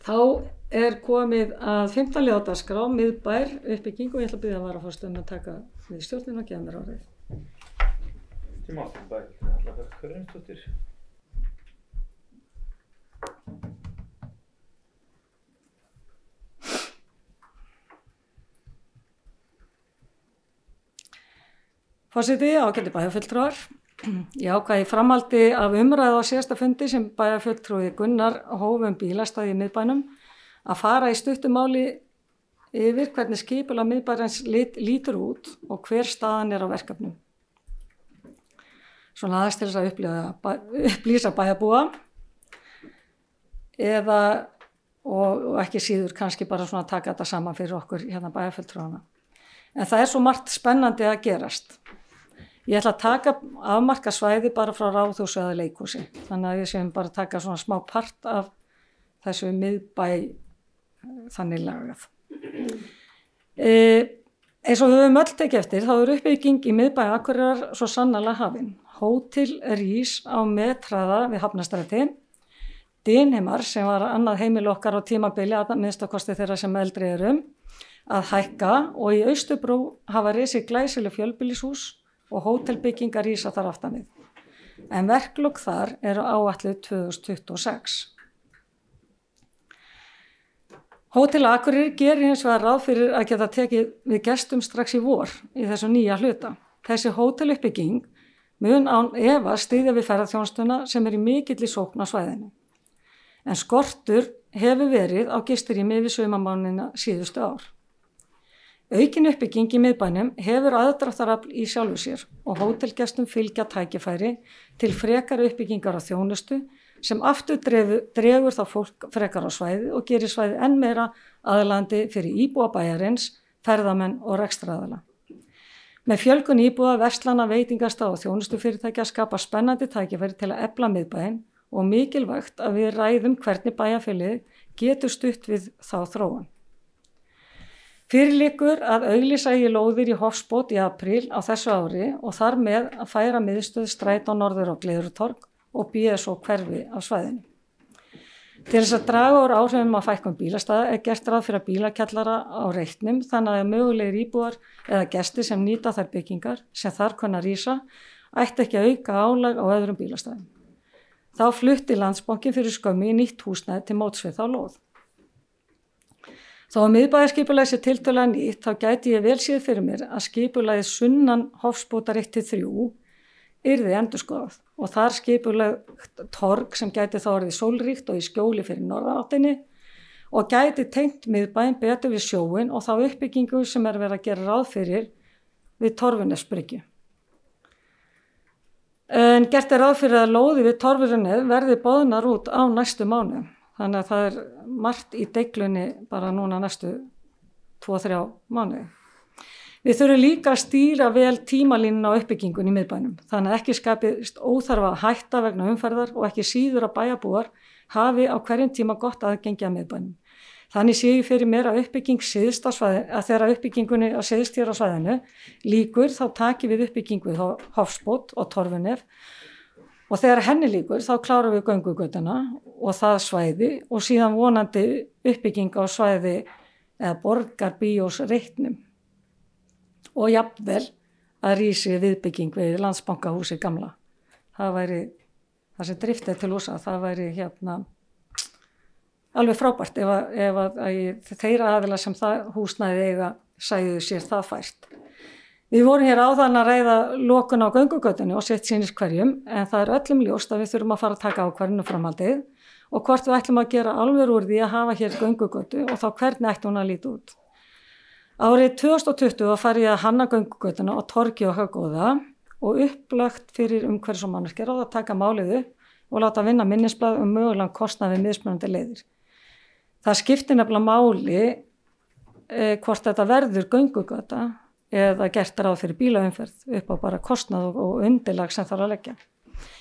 Þá komið að 15 liða á dagskrá, miðbær, uppbygging og ég ætla að biðja varaforstöðum að taka við stjórnina og gefa mér orðið. Til miðbær, Halla Björk Hraunsdóttir. Forseti, ágæti bæjarfulltrúar. Ég ákvað í framhaldi af umræðu á síðasta fundi sem bæjarfulltrúi Gunnar hóf bílastæði í miðbænum að fara í stuttu máli yfir hvernig skipulag miðbærans lítur út og hver staðan á verkefnum. Svona aðeins til þess að upplýsa bæjarbúa og ekki síður kannski bara svona taka þetta saman fyrir okkur hérna bæjarfulltrúana. En það svo margt spennandi að gerast. Ég ætla að afmarka svæði bara frá ráðhúsi eða leikhúsi. Þannig að ég séum bara að taka svona smá part af þessu miðbæ þannig lagað. Eins og við höfum öll tekið eftir, þá uppbygging í miðbæ Akureyrar svo sannarlega hafin. Hótel rís á metraða við Hafnarstræti. Dynheimar, sem var annað heimili okkar á tímabili, að minnsta kosti þeirra sem eldri að hækka, og í Austurbrú hafa risið glæsileg fjölbýlishús og hótelbyggingar rísa þar aftan við. En verklok þar áætluð 2026. Hótel Akureyri gerir hins vegar ráð fyrir að geta tekið við gestum strax í vor í þessu nýja hluta. Þessi hóteluppbygging mun án efa styðja við ferðaþjónustuna sem í mikilli sókn á svæðinu. En skortur hefur verið á gistirými yfir sumarmánuðina síðustu ár. Aukin uppbygging í miðbænum hefur aðdráttarafl í sjálfu sér og hótelgestum fylgja tækifæri til frekari uppbyggingar á þjónustu sem aftur dregur þá fólk frekar á svæði og gerir svæði enn meira aðlaðandi fyrir íbúa bæjarins, ferðamenn og rekstraraðila. Með fjölgun íbúa, verslana, veitingastaða og þjónustufyrirtækja skapa spennandi tækifæri til að efla miðbæinn og mikilvægt að við ræðum hvernig bæjarfélagið getur stutt við þá þróun. Fyrir liggur að auglýsa eigi lóðir í Hofsbót í apríl á þessu ári og þar með að færa miðstöð Strætó norður á Gleiðrutorg og BSO hverfi á svæðinu. Til þess að draga úr áhrifum af fækkun bílastæða gert ráð fyrir bílakjallara á reitnum þannig að mögulegir íbúar eða gestir sem nýta þær byggingar sem þar kunna rísa ætti ekki að auka álag á öðrum bílastæðum. Þá flutti Landsbankinn fyrir skömmu í nýtt húsnæði til móts við þá lóð. Þó að miðbæjarskipulagið sé tiltölulega nýtt, þá gæti ég vel séð fyrir mér að skipulagið sunnan Hofsbótar 1-3 yrði endurskoðað og þar skipulagt torg sem gæti þá orðið sólríkt og í skjóli fyrir norðanáttinni og gæti tengt miðbæinn betur við sjóinn og þá uppbyggingu sem verið að gera ráð fyrir við Torfunnesbryggju. En gert ráð fyrir að lóði við Torfunnes verði boðnar út á næstu mánuðum. Þannig að það margt í deiglunni bara núna næstu 2-3 mánuði. Við þurfum líka að stýra vel tímalínuna á uppbyggingun í miðbænum. Þannig að ekki skapist óþarfa hætta vegna umferðar og ekki síður að bæjarbúar hafi á hverjum tíma gott aðgengi að miðbænum. Þannig sé ég fyrir mér að uppbygging syðst á svæðinu, að þegar uppbyggingunni á syðst hér á svæðinu líkur þá taki við uppbygging við Hofsbót og Torfunnes. Og þegar henni líkur þá klárum við göngugötuna og það svæði og síðan vonandi uppbygging á svæði eða borgarbíós reitnum. Og jafnvel að rísi viðbygging við Landsbankahúsi gamla. Það væri, það sem driftið til húsa, það væri alveg frábært ef þeirra aðilar sem það húsnæði eiga sæðu sér það fært. Við vorum hér áðan að ræða lokun á göngugötunni og sitt sýnist hverjum, en það öllum ljóst að við þurfum að fara að taka ákvörðun framhaldið og hvort við ætlum að gera alveg úr því að hafa hér göngugötu og þá hvernig ætti hún að líta út. Árið 2020 var farið að hanna göngugötuna á Torgi og Höggóða og upplagt fyrir umhverfis- og mannvirkjaráð að taka málið upp og láta vinna minnisblað mögulegan kostnað við mismunandi leiðir. Það skiptir nefnilega máli hvort þetta verður göngugöta eða gert ráð fyrir bílaumferð upp á bara kostnað og undirlag sem þarf að leggja.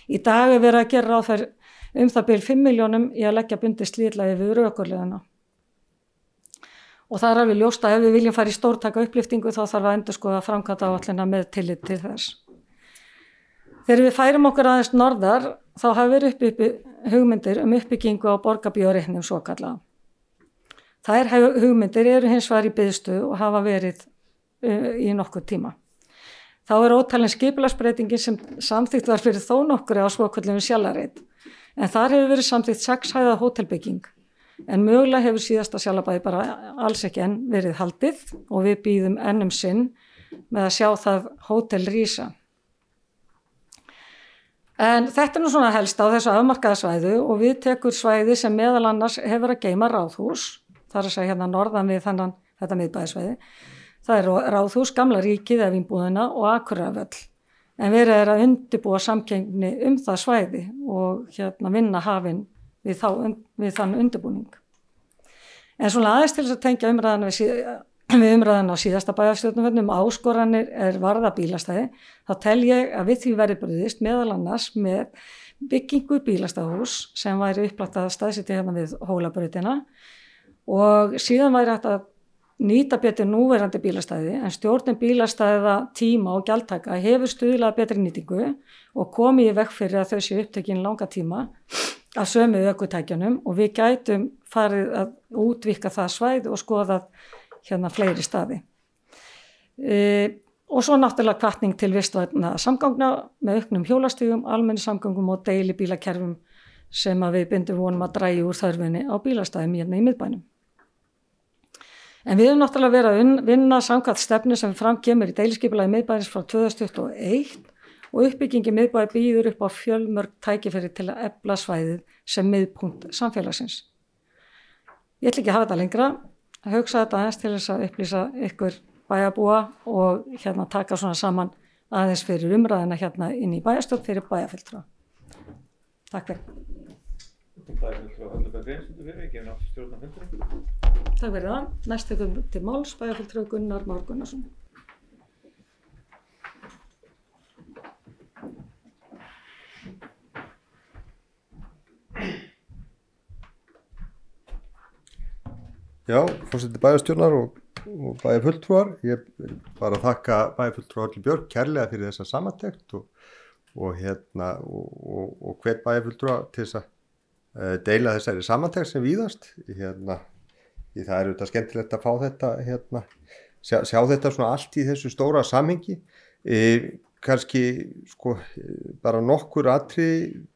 Í dag verið að gera ráð fyrir það bil 5 milljónum í að leggja bundið slíðlagi við ökurleiðina. Og það alveg ljóst að ef við viljum fara í stórtaka upplyftingu þá þarf að endurskoða framkvæmdaáætlunina með tillit til þess. Þegar við færum okkur aðeins norðar þá hafa verið uppi hugmyndir uppbyggingu á borgarbíóreitnum svokallaða. Þær hugmyndir eru hins vegar í biðstöðu og hafa verið í nokkur tíma. Þá ótalin skipulagsbreytingin sem samþykkt var fyrir þó nokkru á svokölluðu Sjallareit, en þar hefur verið samþykkt 6 hæða hótelbygging, en mögulega hefur síðasta Sjallabæði bara alls ekki enn verið haldið og við bíðum enn sinn með að sjá það hótel rísa. En þetta nú svona helst á þessu afmarkaða svæðu og við tekur svæði sem meðal annars hefur að geyma ráðhús, þar að segja hérna norðan við þetta miðbæðisvæði. Það ráðhús, Gamla ríkið eða Vínbúðina og Akureyrarvöll. En verið að undirbúa samkeppni það svæði og vinna hafin við þann undirbúning. En svona aðeins til þess að tengja umræðan á síðasta bæjarstjórnarfundinum áskoranir varða bílastæði, þá tel ég að við því verði brugðist meðal annars með byggingu bílastæðahús sem væri upplagt að staðsetja við Hólabrautina og síðan væri hægt að nýta betur núverandi bílastæði, en stjórnin bílastæða tíma og gjaldtaka hefur stuðlað betri nýtingu og komið í veg fyrir að þau séu upptekin langa tíma af sömu ökutækjunum og við gætum farið að útvíkka það svæði og skoða fleiri staði. Og svo náttúrulega hvatning til vistvænna samgangna með auknum hjólastígum, almenni samgöngum og deilibílakerfum sem að við bindum vonum að drægi úr þörfinni á bílastæðum í miðbænum. En við höfum náttúrulega verið að vinna samkvæmt stefnu sem fram kemur í deiliskipulagi miðbæjarins frá 2021 og uppbyggingi miðbæjar býður upp á fjölmörg tækifæri til að efla svæðið sem miðpunkt samfélagsins. Ég ætla ekki að hafa þetta lengra, að hugsa þetta aðeins til þess að upplýsa ykkur bæjarbúa og taka svona saman aðeins fyrir umræðina inn í bæjarstjórn fyrir bæjarfulltrúa. Takk fyrir. Bæjarfulltrúa Hölluberg Greinsdóttir fyrir, ekki nátt stjórnarfundurinn. Takk fyrir það. Næst tekur til máls bæjarfulltrúi Gunnar Már Gunnarsson. Já, forseti bæjarstjórnar og bæjarfulltrúar. Ég vil bara þakka bæjarfulltrúa Höllu Björk kærlega fyrir þessa samantekt og hver bæjarfulltrúa til þess að deila þessari samantekt sem víðast. Það auðvitað skemmtilegt að fá þetta, sjá þetta svona allt í þessu stóra samhengi. Kannski bara nokkur atriði.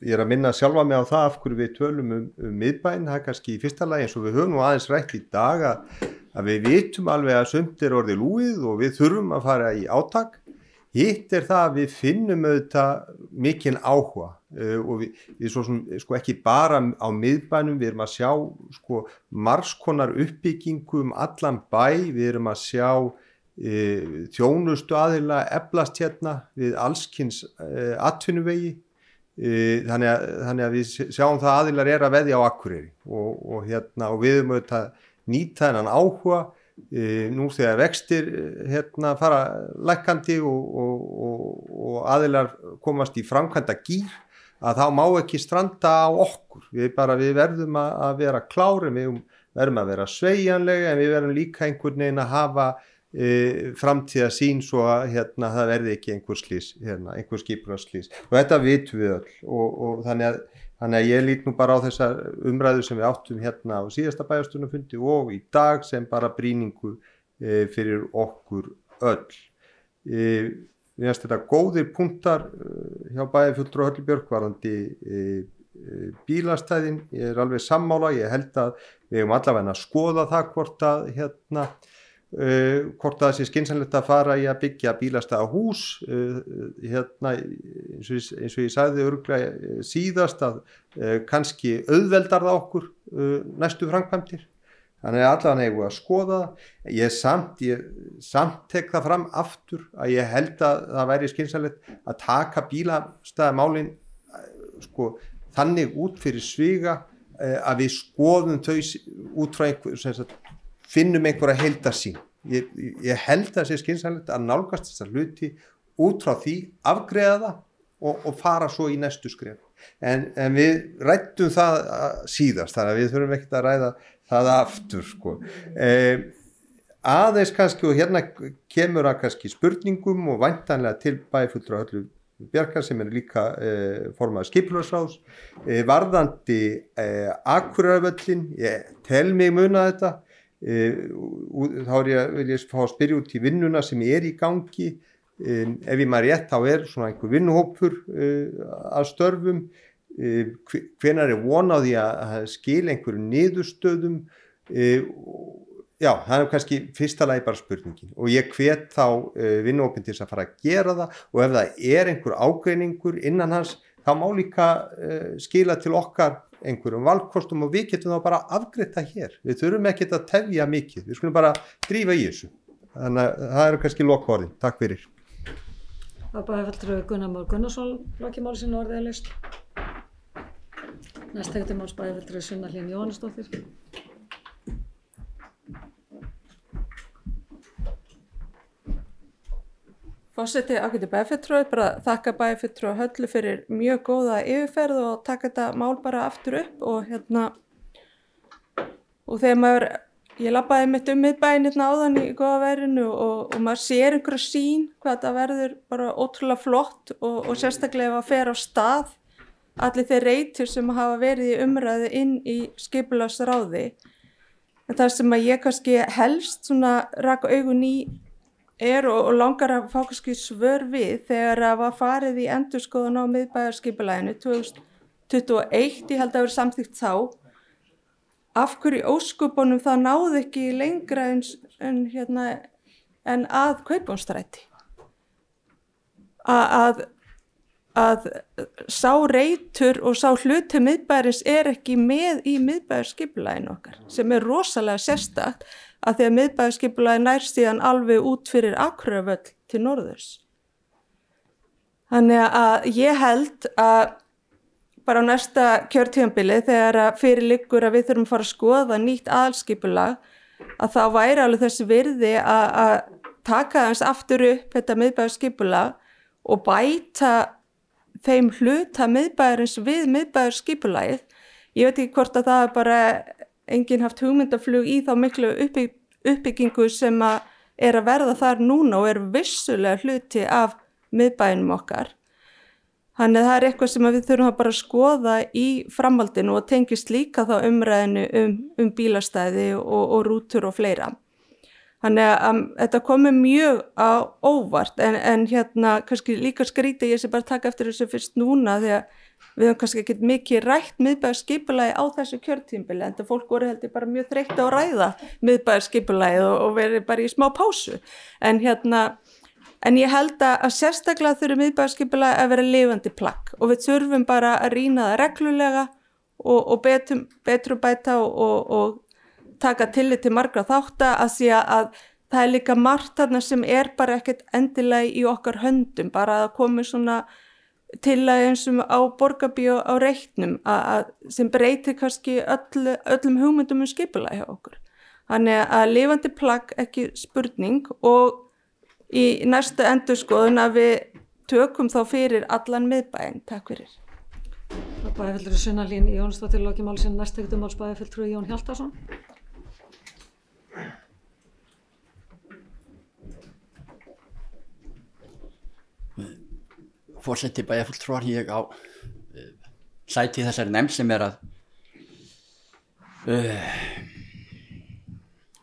Ég að minna sjálfa mig á það af hverju við tölum miðbæinn. Það kannski í fyrsta lagi eins og við höfum nú aðeins rætt í dag að við vitum alveg að sumt orðið lúið og við þurfum að fara í átak. Hitt það að við finnum auðvitað mikinn áhuga og við svo sem ekki bara á miðbænum, við erum að sjá margs konar uppbyggingu allan bæ, við erum að sjá þjónustu aðila eflast við allskyns atvinnuvegi. Þannig að við sjáum það aðilar að veðja á Akureyri og við höfum auðvitað nýta þennan áhuga nú þegar vextir fara lækkandi og aðilar komast í framkvæmda gír að þá má ekki stranda á okkur. Við verðum að vera klári, við verðum að vera sveigjanlega en við verðum líka einhvern veginn að hafa framtíða sín svo að það verði ekki einhver slys, einhver skipulagsslys og þetta vitum við öll og þannig að ég lít nú bara á þessar umræðu sem við áttum á síðasta bæjarstjórnarfundi og í dag sem bara brýningu fyrir okkur öll. Mér finnst þetta góðir punktar hjá bæjarfulltrúa Höllu Björk varðandi bílastæðin. Ég alveg sammála, ég held að við eigum allavega að skoða það hvort það sé skynsamlegt að fara í að byggja bílastæðahús eins og ég sagði örugglega síðast að kannski auðveldar það okkur næstu framkvæmdir. Þannig að allavega eigum við að skoða það. Ég samt tek það fram aftur að ég held að það væri skynsamlegt að taka bílastæðamálin þannig út fyrir sviga að við skoðum þau út frá finnum einhverja heildarsýn. Ég held að það sé skynsamlegt að nálgast þessar hluti út frá því, afgreiða það og fara svo í næstu skref. En við ræddum það síðast, þannig að við þurfum ekkert að ræða það aftur. Aðeins kannski, og hérna kemur að kannski spurningum og væntanlega til bæjarfulltrúa Höllu Bjarkar sem líka formaður skipulagsráðs, varðandi Akureyrarvöllin, ég tel mig muna þetta, þá vil ég fá að spyrja út í vinnuna sem í gangi, ef ég maður rétt þá svona einhver vinnuhópur að störfum, hvenær von á því að skila einhverjum niðurstöðum, já, það kannski fyrsta lagi bara spurningin og ég hvet þá vinnuhópinn til þess að fara að gera það og ef það einhver ágreiningur innan hans þá má líka skila til okkar einhverjum valkostum og við getum þá bara afgreitt það hér. Við þurfum ekki að tefja mikið, við skulum bara drífa í þessu. Þannig að það eru kannski lokaorðin. Takk fyrir. Það er bara fulltrúi Gunnar Már Gunnarsson, lokimáli sínu orðið er leyst. Næst tekur til máls bara fulltrúi Sunna Hlín Jóhannesdóttir. Forseti ágæti bæjarfulltrúi, bara þakka bæjarfulltrúi Höllu fyrir mjög góða yfirferð og taka þetta mál bara aftur upp og og þegar ég labbaði mitt miðbæinn áðan í góða veðrinu og maður sér einhverja sýn hvað þetta verður bara ótrúlega flott og sérstaklega ef að fer á stað allir þeir reitur sem hafa verið í umræðu inn í skipulagsráði. En það sem að ég kannski helst svona rak augun í og langar að fá kannski svör við þegar að var farið í endurskoðun á miðbæjarskipulaginu 2021, ég held að vera samþykkt þá, af hverju ósköpunum það náði ekki lengra en að Kaupmannastræti. Að sá reitur og sá hluti miðbæjarins ekki með í miðbæjarskipulaginu okkar, sem rosalega sérstakt, að því að miðbæjarskipulagið nær síðan alveg út fyrir Akureyrarvöll til norðurs. Þannig að ég held að bara á næsta kjörtímabili þegar fyrir liggur að við þurfum að fara að skoða nýtt aðalskipulag, að þá væri alveg þessi virði að taka aðeins aftur upp þetta miðbæjarskipulag og bæta þeim hluta miðbæjarins við miðbæjarskipulagið. Ég veit ekki hvort að það bara enginn haft hugmyndaflug í þá miklu uppbyggingu sem að verða þar núna og vissulega hluti af miðbæinum okkar. Þannig að það eitthvað sem við þurfum að bara skoða í framhaldinu og tengist líka þá umræðinu bílastæði og rútur og fleira. Þannig að þetta komi mjög á óvart en kannski líka skrítið ég sé bara taka eftir þessu fyrst núna því að við höfum kannski ekki mikið rætt miðbæjarskipulagið á þessu kjörtímabili en það fólk voru heldur bara mjög þreytt á að ræða miðbæjarskipulagið og verið bara í smá pásu. En ég held að sérstaklega þurfi miðbæjarskipulagið að vera lifandi plagg og við þurfum bara að rýna það reglulega og betur bæta og taka tillit til margra þátta að því að það líka margt þarna sem bara ekkert endilega í okkar höndum, bara að komi svona tilagi eins og á Borgarbíó á reitnum sem breytir kannski öllum hugmyndum skipulagi hjá okkur. Þannig að lifandi plagg ekki spurning og í næstu endurskoðun að við tökum þá fyrir allan miðbæinn. Takk fyrir. Bæjarfulltrúi Sunna Hlín Jóhannesdóttir, lokimáli sínu, næst tekur til máls bæjarfulltrúi Jón Hjaltason. Forseti bæjarfulltrúar, ég á sæti í þessari nefnd sem að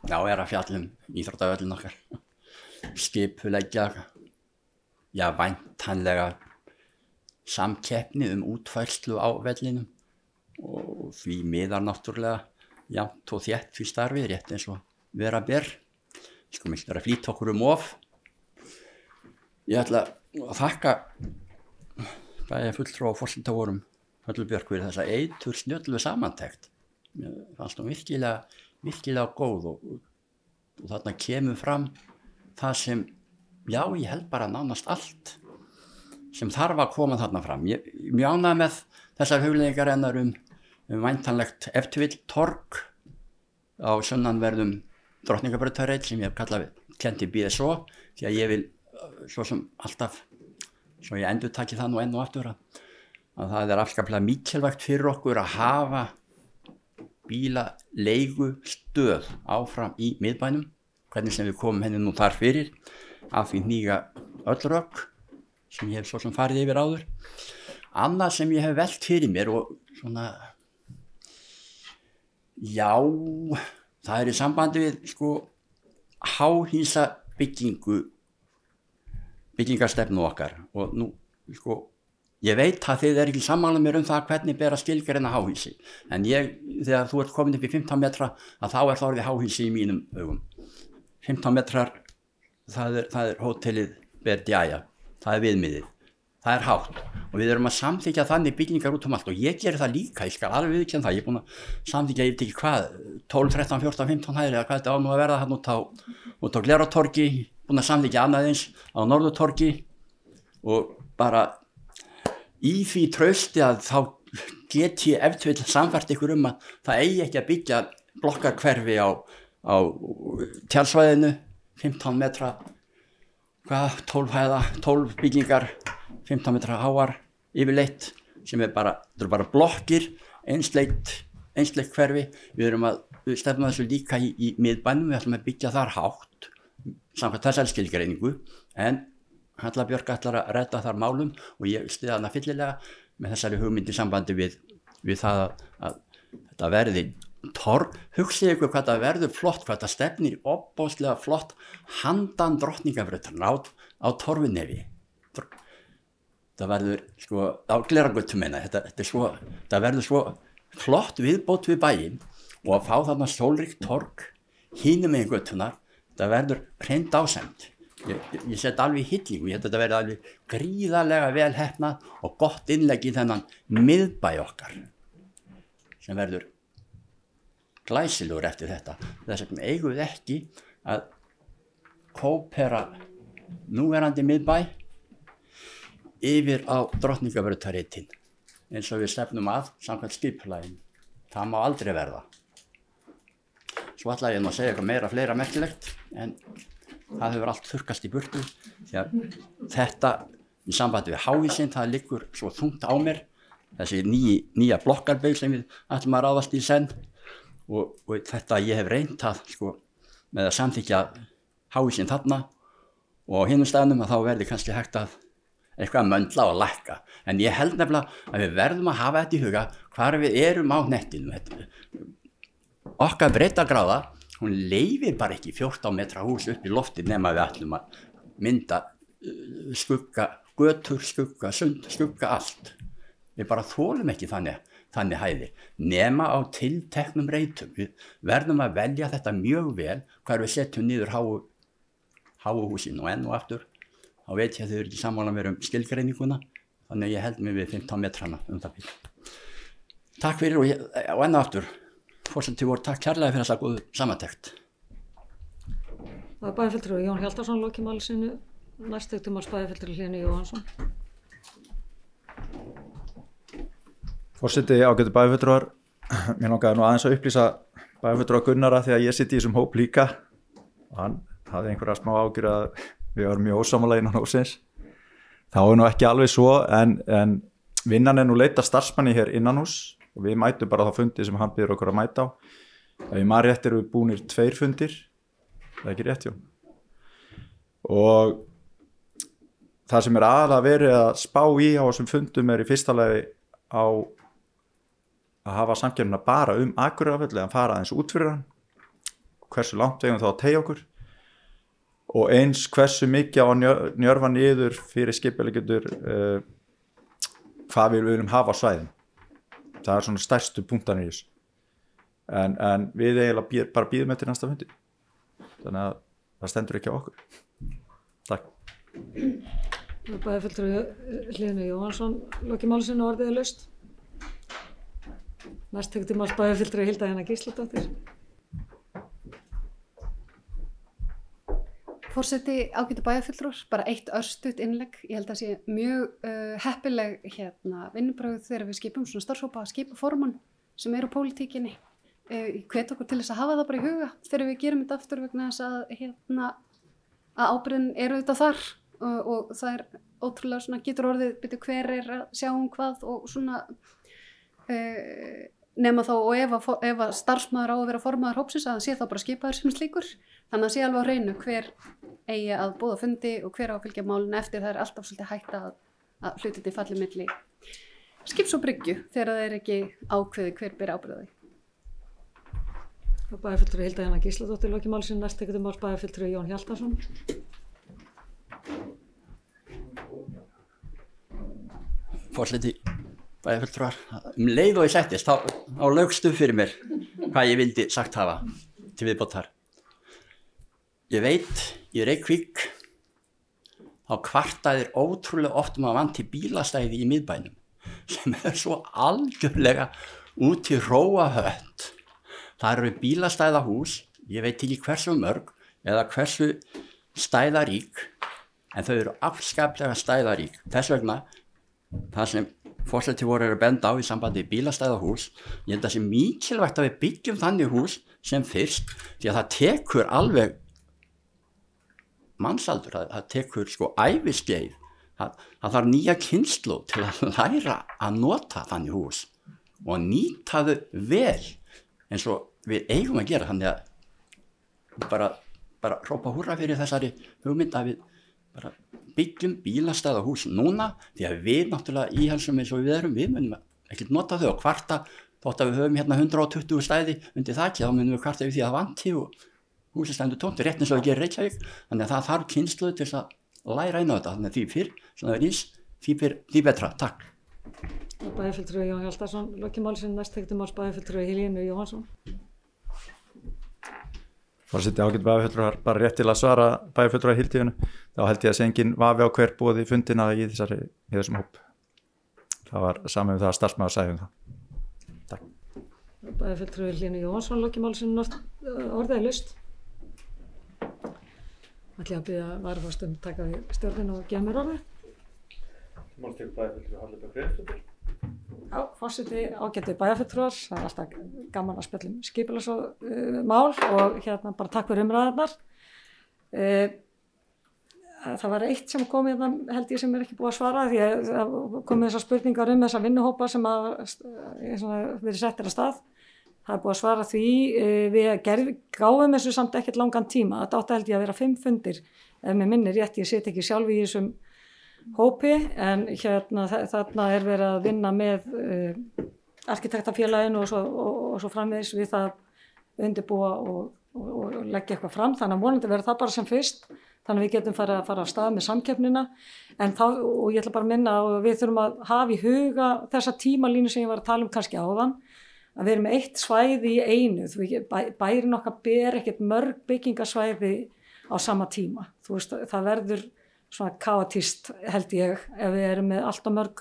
fjalla íþróttavöllin okkar, skipuleggja, væntanlega samkeppni útfærslu á vellinum og því miðar náttúrulega jafnt og þétt því starfið rétt eins og vera ber. Skulum ekki vera að flýta okkur of. Ég ætla að þakka bæjarfulltrúa og forsetavorum Höllu Björk fyrir þessa snjöllu samantekt. Mér fannst hún virkilega góð og þarna kemur fram það sem, ég held bara nánast allt sem þarf að koma þarna fram. Ég mjög ánægður með þessar hugleiðingar hennar væntanlegt ef til vill torg á sunnanverðum Drottningarbrautarreit sem ég hef kallað kennt í BSO því að ég vil svo sem alltaf, svo ég endurtaki það nú enn og aftur að það afskaplega mikilvægt fyrir okkur að hafa bílaleigu stöð áfram í miðbænum, hvernig sem við komum henni nú þar fyrir, af því hníga öll rök sem ég hef svo sem farið yfir áður. Annað sem ég hef velt fyrir mér og svona, já, það í sambandi við sko háhýsa byggingarstefnu okkar og nú sko ég veit að þið ekki sammála mér það hvernig ber að skilgreina háhýsi en þegar þú ert komin upp í 15 metra að þá það orðið háhýsi í mínum augum. 15 metrar það er hótelið Berdiaja, það viðmiðið, það hátt og við erum að samþykja þannig byggingar út allt og ég ger það líka, ég skal alveg viðurkenna það, ég er búin að samþykja, ég veit ekki hvað, 12, 13, 14, 15 hæðir eða hvað þetta á nú að verða hann út á Glerártorgi, búin að samþykja annað eins á Norðurtorgi og bara í því trausti að þá get ég ef til samfært ykkur að það eigi ekki að byggja blokkarhverfi á tjaldssvæðinu, 15 metra, 12 byggingar, 15 metra háar yfirleitt sem þetta eru bara blokkir, einsleitt hverfi, við stefnum þessu líka í miðbænum, við ætlum að byggja þar hátt, samkvæmt þessari skilgreiningu, en Halla Björk ætlar að redda þar málum og ég styð hana fyllilega með þessari hugmynd í sambandi við það að þetta verði torg, hugsið ykkur hvað það verður flott, hvað það stefnir ofboðslega flott handan Drottningarbrautar á Torfunefi. Það verður sko á Glerárgötu það verður svo flott viðbót við bæinn og að fá þarna sólríkt torg hinum megin götunar, það verður hreint ásemd. Ég set alveg hillingu, ég held að þetta verði alveg gríðarlega vel heppnað og gott innlegg í þennan miðbæ okkar sem verður glæsilegur eftir þetta. Þess vegna eigum við ekki að kópera núverandi miðbæ yfir á Drottningarbrautarritinn eins og við stefnum að samkvæmt skipulaginu. Það má aldrei verða. Svo ætla ég að segja eitthvað fleira merkilegt en það hefur allt þurrkast í burtu því að þetta í sambandi við háhýsin það liggur svo þungt á mér þessi nýja blokkarbyggð sem við ætlum að ráðast í senn og þetta ég hef reynt að sko með að samþykja háhýsin þarna og á hinum staðnum að þá verði kannski hægt að eitthvað möndla og lækka en ég held nefnilega að við verðum að hafa þetta í huga hvar við erum á nettinu okkar breiddargráða hún leyfir bara ekki 14 metra hús upp í lofti nema við ætlum að mynda skugga, götur, skugga, sund, skugga allt. Við bara þolum ekki þannig hæðir nema á tilteknum reitum. Við verðum að velja þetta mjög vel hvar við setjum niður háu húsin og enn og aftur. Þá veit ég að þau eru ekki sammála mér skilgreininguna þannig að ég held mig við 15 metrana það bíl. Takk fyrir og enn og aftur. Forseti voru takk kærlega fyrir þessa góðu samantekt. Það bæjarfulltrúi Jón Hjaltason lokið máli sínu, næst bæjarfulltrúi Hlynur Jóhannsson. Forseti ágætu bæjarfulltrúar, mér langaði nú aðeins að upplýsa bæjarfulltrúa Gunnara því að ég sitt í þessum hóp líka. Hann hafði einhverja smá ágjur að við varum mjög ósammála innan hópsins. Það nú ekki alveg svo en vinnan nú leita starfsmanni hér innan hús. Og við mætum bara þá fundi sem hann byrður okkur að mæta á. Ef ég maður rétt við búnir 2 fundir, það ekki rétt, Jón. Og það sem aðalega verið að spá í á þessum fundum í fyrsta lagi á að hafa samkeppnina bara Akureyrarvöll eða fara aðeins út fyrir hann. Hversu langt eigum þá að teygja okkur. Og eins hversu mikið á að njörfa niður fyrir skipuleggjendur hvað við viljum hafa á svæðin. Það svona stærstu punktarnir í þessu. En við eiginlega bara bíðum eftir næsta fundi. Þannig að það stendur ekki á okkur. Takk. Bæjarfulltrúi Hlynur Jóhannsson lokið máli sínu orðið laust. Næst tekur til máls bæjarfulltrúi Hilda Jana Gísladóttir. Forseti ágætu bæjarfulltrúar, bara eitt örstutt innlegg. Ég held að sé mjög heppileg vinnubrögð þegar við skipum svona starfshópa að skipa formann sem eru á pólitíkinni. Ég hvet okkur til þess að hafa það bara í huga þegar við gerum þetta aftur vegna þess að ábyrgðin eru auðvitað þar og það ótrúlega svona getur orðið hver að sjá hvað og svona nema þá og ef að starfsmaður á að vera formaður hópsins að hann sé þá bara skipaður sem slíkur, þannig að sé alveg á hreinu hver eigi að boða fundi og hver á að fylgja málinu eftir. Það alltaf svolítið hægt að hlutinni falli milli skips og bryggju þegar það ekki ákveði hver ber ábyrgð á því. Bæjarfulltrúi Hilda Jana Gísladóttir loki máls næst tekur máls bæjarfulltrúi Jón Hjaltason. Forseti bæjarfulltrúar, leið og ég settist þá laugstu fyrir mér hvað ég vildi sagt hafa til viðbótar. Ég veit í Reykjavík þá kvartaðir ótrúlega oft að vanti bílastæði í miðbænum sem svo algjörlega út í róahött. Það eru bílastæðahús, ég veit ekki hversu mörg eða hversu stæðarík, en þau eru afskaplega stæðarík. Þess vegna, það sem forseti voru að benda á í sambandi bílastæðahús, ég held að það sé mikilvægt að við byggjum þannig hús sem fyrst, því að það tekur alveg mannsaldur, það tekur æviskeið, það þarf nýja kynslóð til að læra að nota þannig hús og nýta þau vel eins og við eigum að gera. Þannig að bara hrópa húrra fyrir þessari hugmynd að við bara byggjum bílastæðahús núna, því að við náttúrulega íhalsum eins og við við munum ekkert nota þau og kvarta þótt að við höfum hérna 120 stæði undir þakki, þá munum við kvarta yfir því að vanti og húsið stendur tómt, rétt eins og við gerum Reykjavík. Þannig að það þarf kynslóð til að læra inn á þetta, þannig að því fyrr, svona það rís, því betra. Takk. Bæjarfulltrúi Jón Hjaltason loki máls næst tekur máls bæjarfulltrúi Helínu Jóhannsson. Forseti ágætt bæjarfulltrúar, bara rétt til að svara bæjarfulltrúi Hildíðinu, þá held ég að sé engin vafi á hver boði fundina í þessum hóp. Það var samið það að starfsmaður sagði það. Takk. Bæjarfulltrúi Helínu Jóhannsson loki máls orðið laust. Ætli að biðja varafastum taka við stjórnin og gefa mér orðið. Máls tekur bæjarfulltrúi Hallbjörg Greinsdóttir. Já, forseti ágættu bæjarfulltrúar, það er alltaf gaman að spjalla skipulagsmál og bara takk fyrir umræðarnar. Það var eitt sem kom held ég sem ekki búið að svara, því að það komið þessar spurningar þessa vinnuhópa sem verið settir af stað. Það er búið að svara því, við gáum þessu samt ekkert langan tíma, þetta átti held ég að vera 5 fundir, ef mér minnir rétt, ég sit ekki sjálf í þessum hópi, en þarna er verið að vinna með arkitektafélaginu og svo framvegis við það undirbúa og leggja eitthvað fram, þannig að vonandi verður það bara sem fyrst, þannig að við getum fara af stað með samkeppnina, en þá, og ég ætla bara að minna að við þurfum að hafa í huga þessa tímalínu sem ég var að tala kannski áðan, að við erum með eitt svæði í einu, bærin okkar ber ekkert mörg byggingasvæði á sama tíma, þú veist, það verður svona kaotist held ég ef við erum með allt og mörg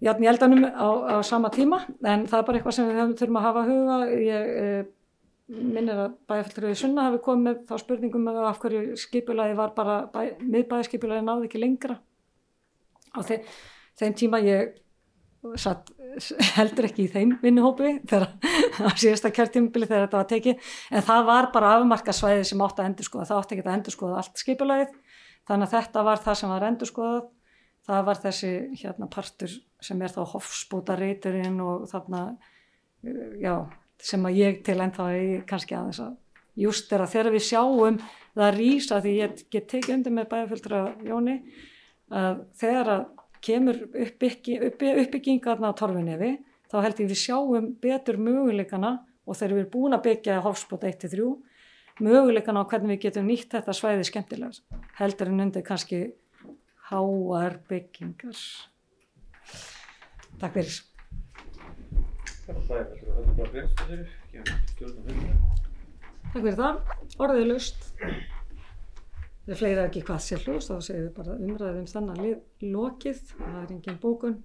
járn í eldanum á sama tíma, en það er bara eitthvað sem við þurfum að hafa að huga. Ég minnir að bæjarfulltrúi Sunna hafi komið með þá spurningum af hverju skipulagi var bara miðbæjarskipulagi náði ekki lengra á þeim tíma. Ég satt heldur ekki í þeim vinnuhópi þegar á síðasta kjörtímabili þegar þetta var tekið, en það var bara afmarkasvæði sem átti að endurskoða, það átti ekki að endurskoða allt skipulagið, þannig að þetta var það sem var endurskoðað, það var þessi partur sem er þá Hofsbótarreiturinn og þarna, já, sem að ég til ennþá kannski aðeins að justera þegar við sjáum það rísa, því ég get tekið undir með bæjarfulltrúa Jóni, að þegar að kemur uppbyggingarna á Torfunefi, þá held ég við sjáum betur möguleikana og þegar við erum búin að byggja Hofsbót 1-3, möguleikana á hvernig við getum nýtt þetta svæði skemmtilega, heldur en undir kannski háar byggingar. Takk fyrir. Takk fyrir það. Orðið laust. Það er fleira ekki hvað sé hlust, þá segir við bara umræðum þennan lið lokið, það er engin bókun.